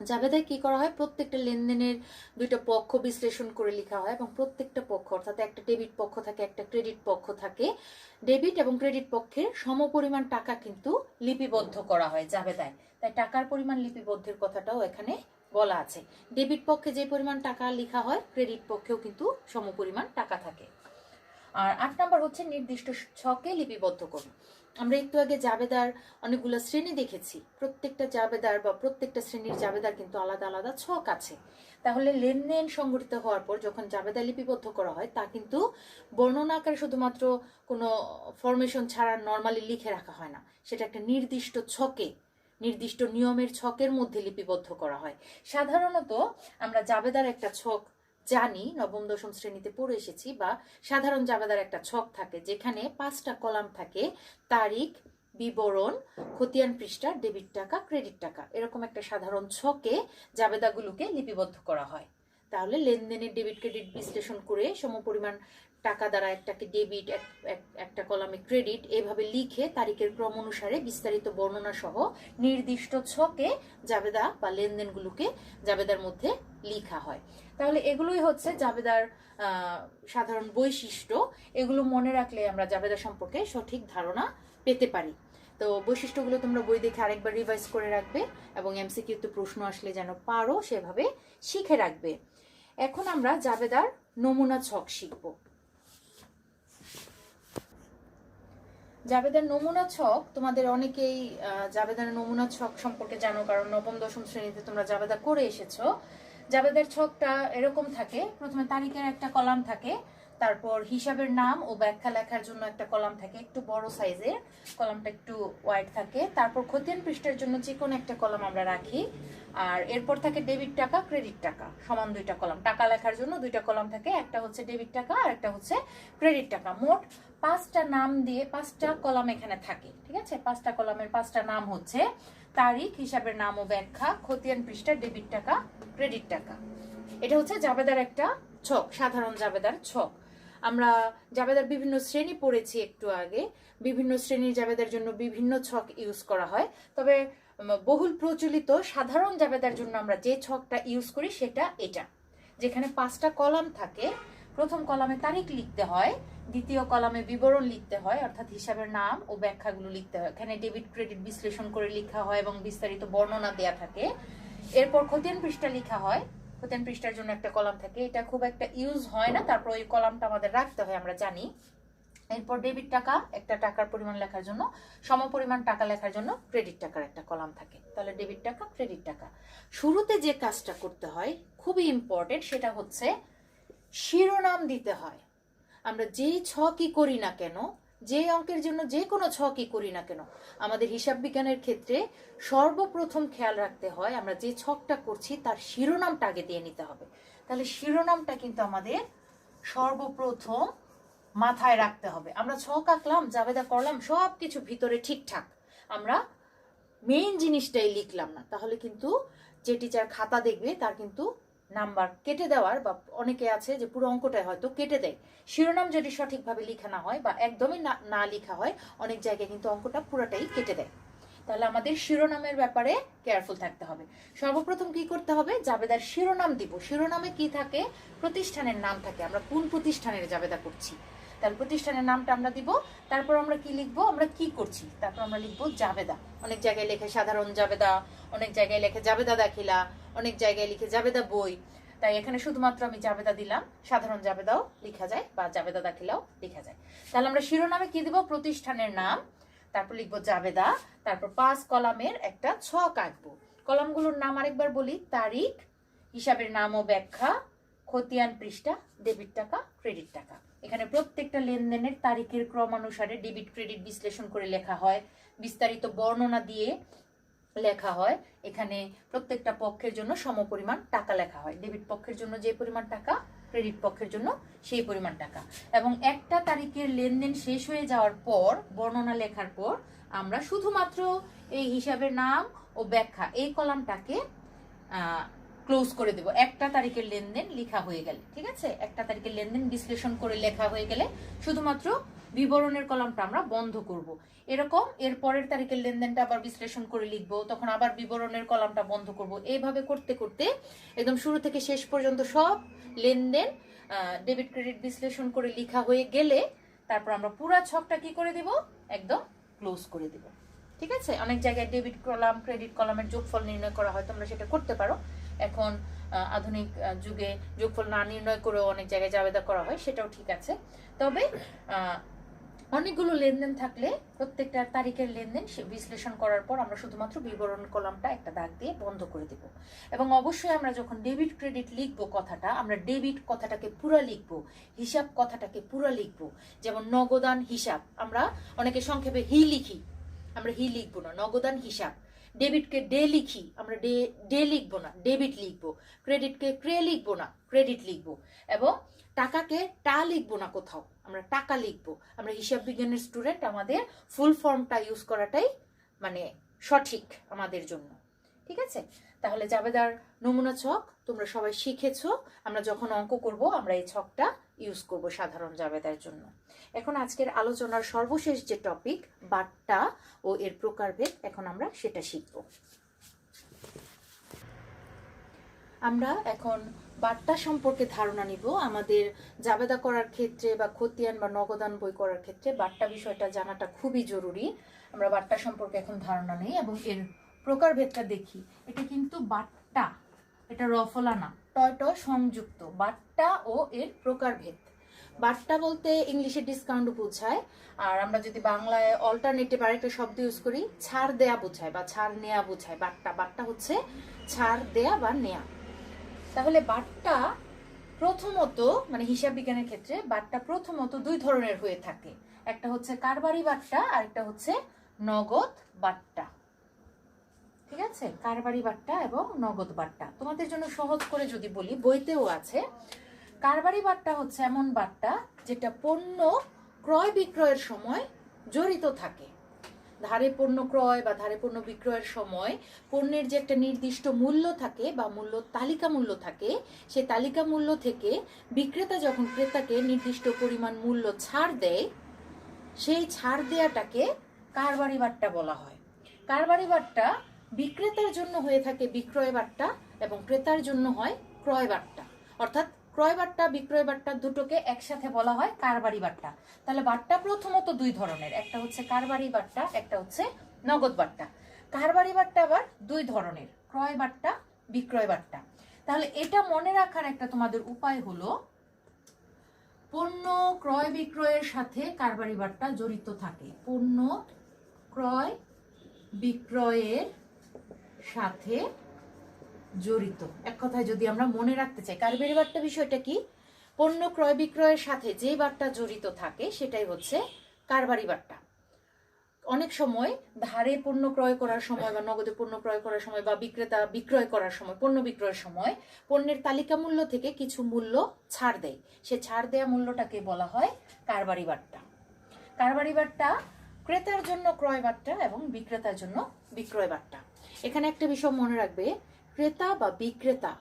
[SPEAKER 1] জাবেদায় কি করা হয়, প্রত্যেকটা লেনদেনের দুইটা পক্ষ বিশ্লেষণ করে লেখা হয় এবং প্রত্যেকটা পক্ষ অর্থাৎ একটা ডেবিট পক্ষ থাকে একটা ক্রেডিট পক্ষ থাকে, ডেবিট এবং ক্রেডিট পক্ষের সমপরিমাণ টাকা কিন্তু লিপিবদ্ধ করা হয় জাবেদায়। তাই টাকার পরিমাণ লিপিবদ্ধের কথাটাও এখানে বলা আছে। ডেবিট পক্ষে যে পরিমাণ টাকা লেখা হয় ক্রেডিট পক্ষেও কিন্তু সমপরিমাণ টাকা থাকে। আর 8 নাম্বার হচ্ছে নির্দিষ্ট ছকে লিপিবদ্ধ করুন। আমরা একটু আগে জাবেদার অনেকগুলো শ্রেণী দেখেছি, প্রত্যেকটা জাবেদার বা প্রত্যেকটা শ্রেণীর জাবেদার কিন্তু আলাদা আলাদা ছক আছে। তাহলে লেনদেন সংগঠিত হওয়ার পর যখন জাবেদা লিপিবদ্ধ করা হয় তা কিন্তু বর্ণনা আকারে শুধুমাত্র কোনো ফরমেশন ছাড়া নর্মালি লিখে রাখা হয় না, সেটা একটা নির্দিষ্ট ছকে নির্দিষ্ট নিয়মের ছকের মধ্যে লিপিবদ্ধ করা হয়। সাধারণত আমরা জাবেদার একটা ছক জানি, নবম দশম শ্রেণীতে পড়ে এসেছি, বা সাধারণ জাবেদার একটা ছক থাকে যেখানে 5টা কলাম থাকে, তারিখ, বিবরণ, খতিয়ান পৃষ্ঠা, ডেবিট টাকা, ক্রেডিট টাকা, এরকম একটা সাধারণ ছকে জাবেদাগুলোকে লিপিবদ্ধ করা হয়। তাহলে লেনদেনের ডেবিট ক্রেডিট বিশ্লেষণ করে সমপরিমাণ টাকা দ্বারা একটাকে ডেবিট একটা কলামে ক্রেডিট এভাবে লিখে তারিখের ক্রম অনুসারে বিস্তারিত বর্ণনা সহ নির্দিষ্ট ছকে জাবেদা বা লেনদেনগুলোকে জাবেদার মধ্যে লেখা হয়। তাহলে এগুলোই হচ্ছে জাবেদার সাধারণ বৈশিষ্ট্য। এগুলো মনে রাখলে আমরা জাবেদা সম্পর্কে সঠিক ধারণা পেতে পারি। তো বৈশিষ্ট্যগুলো তোমরা বই দেখে আরেকবার রিভাইজ করে রাখবে এবং এমসিকিউতে প্রশ্ন আসলে যেন পারো সেভাবে শিখে রাখবে। এখন আমরা জাবেদার নমুনা ছক শিখব। জাবেদার নমুনা ছক তোমাদের অনেকেই জাবেদার নমুনা ছক সম্পর্কে জানো, কারণ নবম দশম শ্রেণীতে তোমরা জাবেদা করে এসেছো। জাবেদার ছকটা এরকম থাকে, প্রথমে তারিখের একটা কলাম থাকে, তারপর হিসাবের নাম ও ব্যাখ্যা লেখার জন্য একটা কলাম থাকে, একটু বড় সাইজের কলামটা, একটু ওয়াইড থাকে, তারপর খতিয়ান পৃষ্ঠার জন্য যে কোনো একটা কলাম আমরা রাখি, আর এরপর থাকে ডেবিট টাকা, ক্রেডিট টাকা, সমান 2টা কলাম। টাকা লেখার জন্য 2টা কলাম থাকে, একটা হচ্ছে ডেবিট টাকা আর একটা হচ্ছে ক্রেডিট টাকা। মোট 5টা নাম দিয়ে 5টা কলাম এখানে থাকে। ঠিক আছে, 5টা কলামের 5টা নাম হচ্ছে তারিখ, হিসাবের নাম ও ব্যাখ্যা, খতিয়ান পৃষ্ঠা, ডেবিট টাকা, ক্রেডিট টাকা। এটা হচ্ছে জাবেদার একটা ছক, সাধারণ জাবেদার ছক। আমরা জাবেদার বিভিন্ন শ্রেণী পড়েছি একটু আগে, বিভিন্ন শ্রেণীর জাবেদার জন্য বিভিন্ন ছক ইউজ করা হয়। তবে বহুল প্রচলিত সাধারণ জাবেদার জন্য আমরা যে ছকটা ইউজ করি সেটা এটা, যেখানে 5টা কলাম থাকে। প্রথম কলামে তারিখ লিখতে হয়, দ্বিতীয় কলামে বিবরণ লিখতে হয় অর্থাৎ হিসাবের নাম ও ব্যাখ্যাগুলো লিখতে হয়, এখানে ডেবিট ক্রেডিট বিশ্লেষণ করে লেখা হয় এবং বিস্তারিত বর্ণনা দেয়া থাকে। এরপর খতিয়ান পৃষ্ঠা লেখা হয়, খতিয়ান পৃষ্ঠার জন্য একটা কলাম থাকে, এটা খুব একটা ইউজ হয় না, তারপর ওই কলামটা আমাদের রাখতে হয়, আমরা জানি। এরপর ডেবিট টাকা, একটা টাকার পরিমাণ লেখার জন্য, সমপরিমাণ টাকা লেখার জন্য ক্রেডিট টাকার একটা কলাম থাকে। তাহলে ডেবিট টাকা, ক্রেডিট টাকা। শুরুতে যে কাজটা করতে হয় খুবই ইম্পর্টেন্ট, সেটা হচ্ছে শিরোনাম দিতে হয়। আমরা যেই ছকই করি না কেন, যে অঙ্কের জন্য যে কোনো ছকই করি না কেন, আমাদের হিসাব বিজ্ঞানের ক্ষেত্রে সর্বপ্রথম খেয়াল রাখতে হয় আমরা যে ছকটা করছি তার শিরোনামটা আগে দিয়ে নিতে হবে। তাহলে শিরোনামটা কিন্তু আমাদের সর্বপ্রথম মাথায় রাখতে হবে। আমরা ছক আঁকলাম, জাবেদা করলাম, সব কিছু ভিতরে ঠিকঠাক, আমরা মেইন জিনিসটাই লিখলাম না, তাহলে কিন্তু যে টিচার খাতা দেখবে তার কিন্তু নাম্বার কেটে দেওয়ার, বা অনেকে আছে যে পুরো অঙ্কটাই হয়তো কেটে দেয়। শিরোনাম যদি সঠিকভাবে লেখা না হয় বা একদমই না লেখা হয়, অনেক জায়গায় কিন্তু অঙ্কটা পুরোটাই কেটে দেয়। তাহলে আমাদের শিরোনামের ব্যাপারে কেয়ারফুল থাকতে হবে। সর্বপ্রথম কি করতে হবে, জাবেদার শিরোনাম দিব। শিরোনামে কি থাকে, প্রতিষ্ঠানের নাম থাকে, আমরা কোন প্রতিষ্ঠানের জাবেদা করছি, তাহলে প্রতিষ্ঠানের নামটা আমরা দিব। তারপর আমরা কি লিখবো, আমরা কি করছি, তারপর আমরা লিখবো জাবেদা। অনেক জায়গায় লেখে সাধারণ জাবেদা, অনেক জায়গায় লেখে জাবেদা দাখিলা, অনেক জায়গায় লিখে জাবেদা বই। তাই এখানে শুধুমাত্র আমি জাবেদা দিলাম, সাধারণ জাবেদাও লেখা যায় বা জাবেদা দাখিলাও লেখা যায়। তাহলে আমরা শিরোনামে কি দিব, প্রতিষ্ঠানের নাম, তারপর লিখবো জাবেদা, তারপর 5 কলামের একটা ছক আঁকবো। কলামগুলোর নাম আরেকবার বলি, তারিখ, হিসাবের নাম ও ব্যাখ্যা, খতিয়ান পৃষ্ঠা, ডেবিট টাকা, ক্রেডিট টাকা। এখানে প্রত্যেকটা লেনদেনের তারিখের ক্রমানুসারে ডেবিট ক্রেডিট বিশ্লেষণ করে লেখা হয়, বিস্তারিত বর্ণনা দিয়ে লেখা হয়, এখানে প্রত্যেকটা পক্ষের জন্য সমপরিমাণ টাকা লেখা হয়। ডেবিট পক্ষের জন্য যে পরিমাণ টাকা, ক্রেডিট পক্ষের জন্য সেই পরিমাণ টাকা। এবং একটা তারিখের লেনদেন শেষ হয়ে যাওয়ার পর বর্ণনা লেখার পর আমরা শুধুমাত্র এই হিসাবের নাম ও ব্যাখ্যা এই কলামটাকে ক্লোজ করে দেব। একটা তারিখের লেনদেন লেখা হয়ে গেলে, ঠিক আছে, একটা তারিখের লেনদেন বিশ্লেষণ করে লেখা হয়ে গেলে শুধুমাত্র বিবরণের কলামটা আমরা বন্ধ করব। এরকম এর পরের তারিখের লেনদেনটা আবার বিশ্লেষণ করে লিখবো, তখন আবার বিবরণের কলামটা বন্ধ করব। এইভাবে করতে করতে একদম শুরু থেকে শেষ পর্যন্ত সব লেনদেন ডেবিট ক্রেডিট বিশ্লেষণ করে লেখা হয়ে গেলে তারপর আমরা পুরো ছকটা কি করে দেব, একদম ক্লোজ করে দেব। ঠিক আছে, অনেক জায়গায় ডেবিট কলাম ক্রেডিট কলামের যোগফল নির্ণয় করা হয়, তোমরা সেটা করতে পারো। এখন আধুনিক যুগে যোগফল না নির্ণয় করেও অনেক জায়গায় জাবেদা করা হয়, সেটাও ঠিক আছে। তবে অনেকগুলো লেনদেন থাকলে প্রত্যেকটা তারিখের লেনদেন বিশ্লেষণ করার পর আমরা শুধুমাত্র বিবরণ কলামটা একটা দাগ দিয়ে বন্ধ করে দেব। এবং অবশ্যই আমরা যখন ডেবিট ক্রেডিট লিখবো কথাটা, আমরা ডেবিট কথাটাকে পুরো লিখবো, হিসাব কথাটাকে পুরো লিখবো। যেমন নগদান হিসাব, আমরা অনেকে সংক্ষেপে হি লিখি, আমরা হি লিখবো না, নগদান হিসাব। ডেবিটকে ডে লিখি, আমরা ডে লিখবো না, ডেবিট লিখবো। ক্রেডিটকে ক্রে লিখবো না, ক্রেডিট লিখবো। এবং টাকাকে টা লিখবো না, কোথাও আমরা টাকা লিখবো। আমরা হিসাব বিজ্ঞানের স্টুডেন্ট, আমাদের ফুল ফর্মটা ইউজ করাটাই মানে সঠিক আমাদের জন্য। ঠিক আছে, তাহলে জাবেদার নমুনা ছক তোমরা সবাই শিখেছো। আমরা যখন অঙ্ক করব আমরা এই ছকটা ইউজ করব সাধারণ জাবেদার জন্য। এখন আজকের আলোচনার সর্বশেষ যে টপিক বাট্টা ও এর প্রকারভেদ, এখন আমরা সেটা শিখব। আমরা এখন বাট্টা সম্পর্কে ধারণা নিব। আমাদের জাবেদা করার ক্ষেত্রে বা খতিয়ান বা নগদান বই করার ক্ষেত্রে বাট্টা বিষয়টা জানাটা খুবই জরুরি। আমরা বাট্টা সম্পর্কে এখন ধারণা নেই এবং এর প্রকারভেদটা দেখি। এটা কিন্তু বাট্টা, এটা রফলা না, টয় টয় সংযুক্ত, বাট্টা ও এর প্রকারভেদ। বাট্টা বলতে ইংলিশে ডিসকাউন্ট বোঝায়, আর আমরা যদি বাংলায় অল্টারনেটিভ আরেকটা শব্দ ইউজ করি, ছাড় দেয়া বোঝায় বা ছাড় নেয়া বোঝায়। বাট্টা, বাট্টা হচ্ছে ছাড় দেয়া বা নেয়া। তাহলে বাট্টা প্রথমত মানে হিসাব বিজ্ঞানের ক্ষেত্রে বাট্টা প্রথমত দুই ধরনের হয়ে থাকে। একটা হচ্ছে কারবারি বাট্টা আর একটা হচ্ছে নগদ বাট্টা। ঠিক আছে, কারবারি বাট্টা এবং নগদ বাট্টা। তোমাদের জন্য সহজ করে যদি বলি, বইতেও আছে। কারবারি বাট্টা হচ্ছে এমন বাট্টা যেটা পণ্য ক্রয় বিক্রয়ের সময় জড়িত থাকে। ধারে পণ্য ক্রয় বা ধারে পণ্য বিক্রয়ের সময় পণ্যের যে একটা নির্দিষ্ট মূল্য থাকে বা মূল্য তালিকা মূল্য থাকে, সেই তালিকা মূল্য থেকে বিক্রেতা যখন ক্রেতাকে নির্দিষ্ট পরিমাণ মূল্য ছাড় দেয়, সেই ছাড় দেয়াটাকে কারবারি বাট্টা বলা হয়। কারবারি বাট্টা বিক্রেতার জন্য হয়ে থাকে বিক্রয় বাট্টা এবং ক্রেতার জন্য হয় ক্রয় বাট্টা। অর্থাৎ ক্রয় বাট্টা বিক্রয় বাট্টা দুটোকে একসাথে বলা হয় কারবারি বাট্টা। তাহলে বাট্টা প্রথমত দুই ধরনের, একটা হচ্ছে কারবারি বাট্টা, একটা হচ্ছে নগদ বাট্টা। কারবারি বাট্টা আবার দুই ধরনের, ক্রয় বাট্টা বিক্রয় বাট্টা। তাহলে এটা মনে রাখার একটা তোমাদের উপায় হলো, পণ্য ক্রয় বিক্রয়ের সাথে কারবারি বাট্টা জড়িত থাকে। পণ্য ক্রয় বিক্রয়ের সাথে জড়িত, এক কথায় যদি আমরা মনে রাখতে চাই কারবারি বাট্টা বিষয়টা কি, পণ্য ক্রয় বিক্রয়ের সাথে যে বাট্টা জড়িত থাকে সেটাই হচ্ছে কারবারি বাট্টা। অনেক সময় ধারে পণ্য ক্রয় করার সময় বা নগদে পণ্য ক্রয় করার সময় বা বিক্রেতা বিক্রয় করার সময়, পণ্য বিক্রয়ের সময় পণ্যের তালিকা মূল্য থেকে কিছু মূল্য ছাড় দেয়, সে ছাড় দেয়া মূল্যটাকে বলা হয় কারবারি বাট্টা। কারবারি বাট্টা ক্রেতার জন্য ক্রয় বাট্টা এবং বিক্রেতার জন্য বিক্রয় বাট্টা। এখানে একটা বিষয় মনে রাখবে, ক্রেতা বা বিক্রেতা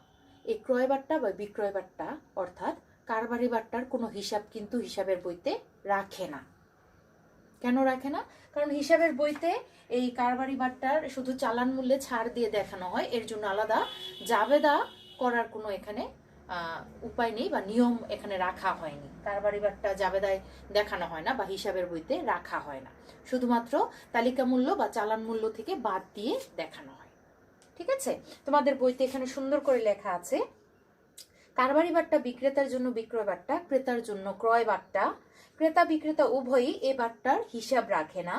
[SPEAKER 1] এই ক্রয় বাট্টা বা বিক্রয় বাট্টা অর্থাৎ কারবারি বাট্টার কোনো হিসাব কিন্তু হিসাবের বইতে রাখে না। কেন রাখে না? কারণ হিসাবের বইতে এই কারবারি বাট্টার শুধু চালান মূল্যে ছাড় দিয়ে দেখানো হয়, এর জন্য আলাদা জাবেদা করার কোনো এখানে উপায় নেই বা নিয়ম এখানে রাখা হয়নি। কারবারি বাট্টা জাবেদায় দেখানো হয় না বা হিসাবের বইতে রাখা হয় না, শুধুমাত্র তালিকা মূল্য বা চালান মূল্য থেকে বাদ দিয়ে দেখানো হয়। ঠিক আছে, তোমাদের বইতে এখানে সুন্দর করে লেখা আছে কারবারি বাট্টা বিক্রেতার জন্য বিক্রয় বাট্টা, ক্রেতার জন্য ক্রয় বাট্টা। ক্রেতা বিক্রেতা উভয়ই এ বাট্টার হিসাব রাখে না।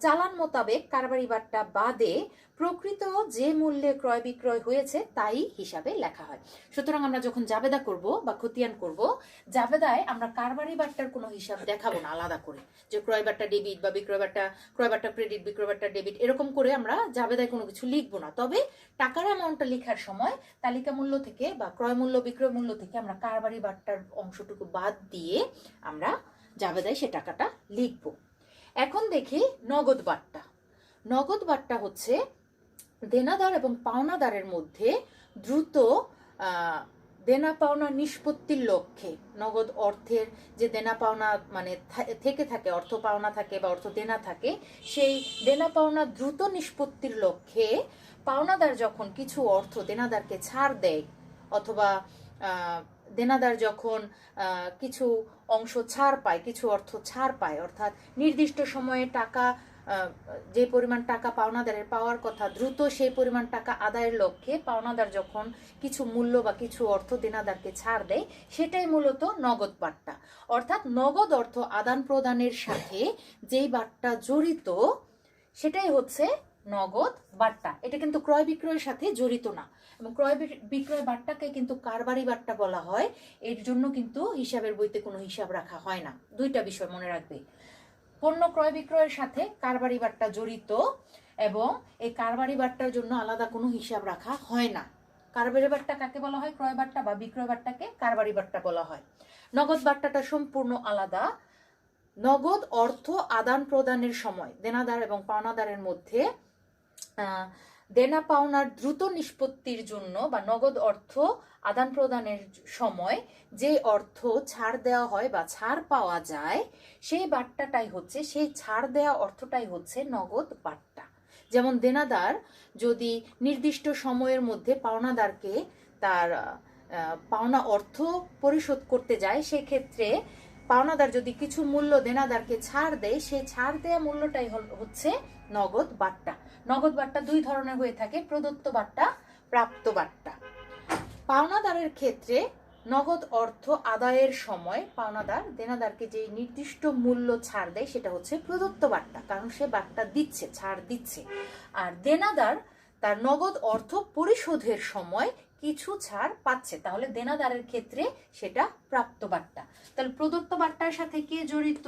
[SPEAKER 1] চালান মোতাবেক কারবারি বাট্টা বাদে প্রকৃত যে মূল্যে ক্রয় বিক্রয় হয়েছে তাই হিসাবে লেখা হয়। সুতরাং আমরা যখন জাবেদা করব বা খতিয়ান করব, জাবেদায় আমরা কারবারি বাট্টার কোনো হিসাব দেখাবো না আলাদা করে, যে ক্রয় বাট্টা ডেবিট বা ক্রয় বাট্টা ক্রেডিট, বিক্রয় বাট্টা ডেবিট, এরকম করে আমরা জাবেদায় কোনো কিছু লিখবো না। তবে টাকার অ্যামাউন্টটা লেখার সময় তালিকা মূল্য থেকে বা ক্রয় মূল্য বিক্রয় মূল্য থেকে আমরা কারবারি বাট্টার অংশটুকু বাদ দিয়ে আমরা জাবেদায় সে টাকাটা লিখবো। এখন দেখি নগদ বাট্টা। নগদ বাট্টা হচ্ছে দেনাদার এবং পাওনাদারের মধ্যে দ্রুত দেনা পাওনা নিষ্পত্তির লক্ষ্যে নগদ অর্থের যে দেনা পাওনা মানে থেকে থাকে, অর্থ পাওনা থাকে বা অর্থ দেনা থাকে, সেই দেনা পাওনা দ্রুত নিষ্পত্তির লক্ষ্যে পাওনাদার যখন কিছু অর্থ দেনাদারকে ছাড় দেয়, অথবা দেনাদার যখন কিছু অংশ ছাড় পায়, কিছু অর্থ ছাড় পায়, অর্থাৎ নির্দিষ্ট সময়ে টাকা, যে পরিমাণ টাকা পাওনাদারের পাওয়ার কথা দ্রুত সেই পরিমাণ টাকা আদায়ের লক্ষ্যে পাওনাদার যখন কিছু মূল্য বা কিছু অর্থ দেনাদারকে ছাড় দেয়, সেটাই মূলত নগদ বাট্টা। অর্থাৎ নগদ অর্থ আদান প্রদানের সাথে যেই বাট্টা জড়িত সেটাই হচ্ছে নগদ বাট্টা। এটা কিন্তু ক্রয় বিক্রয়ের সাথে জড়িত না, এবং ক্রয় বিক্রয় বাট্টাকে কিন্তু কারবারি বাট্টা বলা হয়। এর জন্য কিন্তু হিসাবের বইতে কোনো হিসাব রাখা হয় না। দুইটা বিষয় মনে রাখবে, পণ্য ক্রয় বিক্রয়ের সাথে কারবারি বাট্টা জড়িত, এবং এই কারবারি বাট্টার জন্য আলাদা কোনো হিসাব রাখা হয় না। কারবারি বাট্টা কাকে বলা হয়? ক্রয় বাট্টা বা বিক্রয় বাট্টাকে কারবারি বাট্টা বলা হয়। নগদ বাট্টাটা সম্পূর্ণ আলাদা। নগদ অর্থ আদান প্রদানের সময় দেনাদার এবং পাওনাদারের মধ্যে দেনা পাওনার দ্রুত নিষ্পত্তির জন্য বা নগদ অর্থ আদান প্রদানের সময় যে অর্থ ছাড় দেওয়া হয় বা ছাড় পাওয়া যায়, সেই বাট্টাটাই হচ্ছে, সেই ছাড় দেওয়া অর্থটাই হচ্ছে নগদ বাট্টা। যেমন দেনাদার যদি নির্দিষ্ট সময়ের মধ্যে পাওনাদারকে তার পাওনা অর্থ পরিশোধ করতে যায়, সেক্ষেত্রে পাওনাদার যদি কিছু মূল্য দেনাদারকে ছাড় দেয়, সেই ছাড় দেওয়া মূল্যটাই হচ্ছে নগদ বাট্টা। নগদ বাট্টা দুই ধরনের হয়ে থাকে, প্রদত্ত বাট্টা, প্রাপ্ত বাট্টা। পাওনাদারের ক্ষেত্রে নগদ অর্থ আদায়ের সময় পাওনাদার দেনাদারকে যে নির্দিষ্ট মূল্য ছাড় দেয় সেটা হচ্ছে প্রদত্ত বাট্টা, কারণ সে বাট্টা দিচ্ছে, ছাড় দিচ্ছে। আর দেনাদার তার নগদ অর্থ পরিশোধের সময় কিছু ছাড় পাচ্ছে, তাহলে দেনাদারের ক্ষেত্রে সেটা প্রাপ্ত বাট্টা। তাহলে প্রদত্ত বাট্টার সাথে কে জড়িত?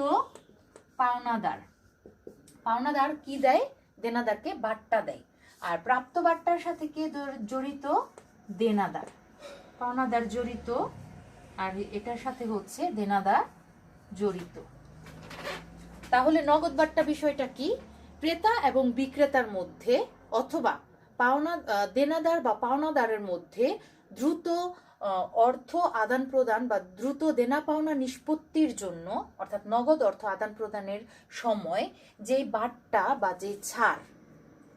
[SPEAKER 1] পাওনাদার। পাওনাদার কি দেয়? দেনাদারকে বাট্টা দেয়। আর প্রাপ্ত বাট্টার সাথে কে জড়িত? দেনাদার। পাওনাদার জড়িত আর এটার সাথে হচ্ছে দেনাদার জড়িত। তাহলে নগদ বাট্টা বিষয়টা কি? ক্রেতা এবং বিক্রেতার মধ্যে অথবা দেনাদার বা পাওনাদারের মধ্যে দ্রুত অর্থ আদান প্রদান বা দ্রুত দেনা পাওনা নিষ্পত্তির জন্য, অর্থাৎ নগদ অর্থ আদান প্রদানের সময় যে বাট্টা বা যে ছাড়,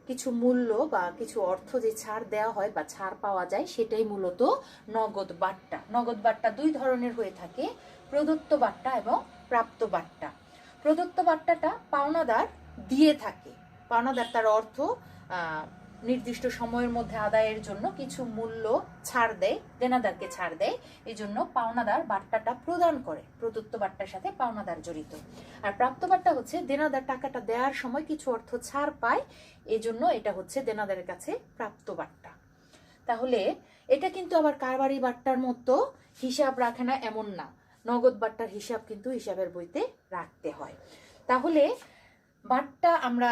[SPEAKER 1] কিছু মূল্য বা কিছু অর্থ যে ছাড় দেওয়া হয় বা ছাড় পাওয়া যায়, সেটাই মূলত নগদ বাট্টা। নগদ বাট্টা দুই ধরনের হয়ে থাকে, প্রদত্ত বাট্টা এবং প্রাপ্ত বাট্টা। প্রদত্ত বাট্টাটা পাওনাদার দিয়ে থাকে, পাওনাদার তার অর্থ নির্দিষ্ট সময়ের মধ্যে আদায়ের জন্য কিছু মূল্য ছাড় দেয়, দেনাদারকে ছাড় দেয়, এই জন্য পাওনাদার বাট্টাটা প্রদান করে। প্রদত্ত বাট্টার সাথে পাওনাদার জড়িত। আর প্রাপ্ত বাট্টা হচ্ছে দেনাদার টাকাটা দেওয়ার সময় কিছু অর্থ ছাড় পায়, এই জন্য এটা হচ্ছে দেনাদারের কাছে প্রাপ্ত বাট্টা। তাহলে এটা কিন্তু আবার কারবারি বাট্টার মতো হিসাব রাখে না এমন না, নগদ বাট্টার হিসাব কিন্তু হিসাবের বইতে রাখতে হয়। তাহলে বাট্টা আমরা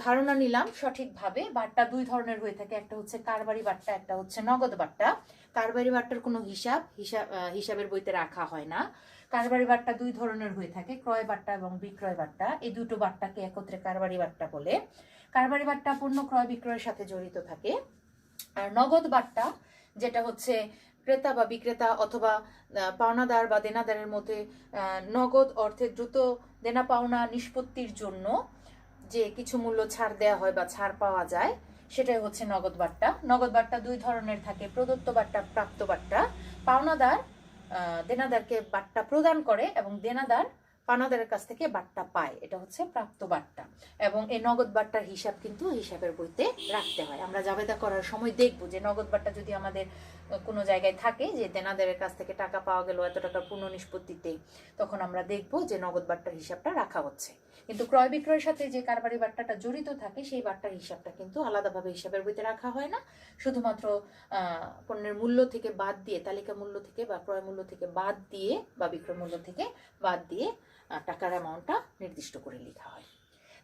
[SPEAKER 1] ধারণা নিলাম সঠিকভাবে। বাট্টা দুই ধরনের হয়ে থাকে, একটা হচ্ছে কারবারি বাট্টা, একটা হচ্ছে নগদ বাট্টা। কারবারি বাট্টার কোনো হিসাবের বইতে রাখা হয় না। কারবারি বাট্টা দুই ধরনের হয়ে থাকে, ক্রয় বাট্টা এবং বিক্রয় বাট্টা। এই দুটো বাট্টাকে একত্রে কারবারি বাট্টা বলে। কারবারি বাট্টা পণ্য ক্রয় বিক্রয়ের সাথে জড়িত থাকে। আর নগদ বাট্টা যেটা হচ্ছে ক্রেতা বা বিক্রেতা অথবা পাওনাদার বা দেনাদারের মধ্যে নগদ অর্থে দ্রুত দেনা পাওনা নিষ্পত্তির জন্য যে কিছু মূল্য ছাড় দেওয়া হয় বা ছাড় পাওয়া যায়, সেটাই হচ্ছে নগদ বাট্টা। নগদ বাট্টা দুই ধরনের থাকে, প্রদত্ত বাট্টা, প্রাপ্ত বাট্টা। পাওনাদার দেনাদারকে বাট্টা প্রদান করে এবং দেনাদার পাওনাদারের কাছ থেকে বাট্টা পায়, এটা হচ্ছে প্রাপ্ত বাট্টা। এবং এই নগদ বাট্টার হিসাব কিন্তু হিসাবের বইতে রাখতে হয়। আমরা জাবেদা করার সময় দেখব যে নগদ বাট্টা যদি আমাদের কোনো জায়গায় থাকে যে দেনাদারের কাছ থেকে টাকা পাওয়া গেল এত টাকা পূর্ণ নিষ্পত্তিতে, তখন আমরা দেখব যে নগদ বাট্টার হিসাবটা রাখা হচ্ছে। কিন্তু ক্রয় বিক্রয়ের সাথে যে কারবারি বাট্টাটা জড়িত থাকে সেই বাট্টার হিসাবটা কিন্তু আলাদাভাবে হিসাবের বইতে রাখা হয় না। শুধুমাত্র পণ্যের মূল্য থেকে বাদ দিয়ে, তালিকা মূল্য থেকে বা ক্রয় মূল্য থেকে বাদ দিয়ে বা বিক্রয় মূল্য থেকে বাদ দিয়ে টাকার অ্যামাউন্টটা নির্দিষ্ট করে লেখা হয়।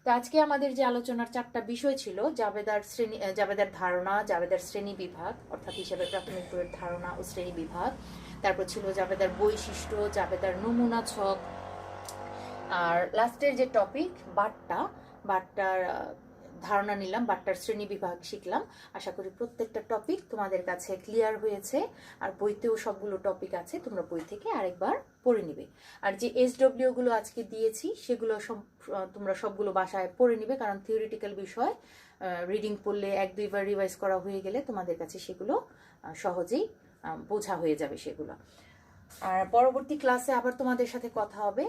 [SPEAKER 1] তো আজকে আমাদের যে আলোচনার 4টা বিষয় ছিল, জাবেদার ধারণা, জাবেদার শ্রেণী বিভাগ অর্থাৎ হিসাবের প্রাথমিক বইয়ের ধারণা ও শ্রেণী বিভাগ, তারপর ছিল জাবেদার বৈশিষ্ট্য, জাবেদার নমুনা ছক, আর লাস্টের যে টপিক বাট্টার ধারণা নিলাম, বাট্টার শ্রেণী বিভাগ শিখলাম। আশা করি প্রত্যেকটা টপিক তোমাদের কাছে ক্লিয়ার হয়েছে। আর বইতেও সবগুলো টপিক আছে, তোমরা বই থেকে আরেকবার পড়ে নিবে। আর যে SW গুলো আজকে দিয়েছি সেগুলো তোমরা সবগুলো বাসায় পড়ে নিবে, কারণ থিওরিটিক্যাল বিষয় রিডিং পড়লে 1-2 বার রিভাইজ করা হয়ে গেলে তোমাদের কাছে সেগুলো সহজেই বোঝা হয়ে যাবে সেগুলো। আর পরবর্তী ক্লাসে আবার তোমাদের সাথে কথা হবে।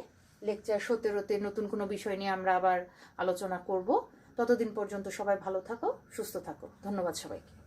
[SPEAKER 1] লেকচার 17-তে নতুন কোনো বিষয় নিয়ে আমরা আবার আলোচনা করব। ততদিন পর্যন্ত সবাই ভালো থাকো, সুস্থ থাকো। ধন্যবাদ সবাইকে।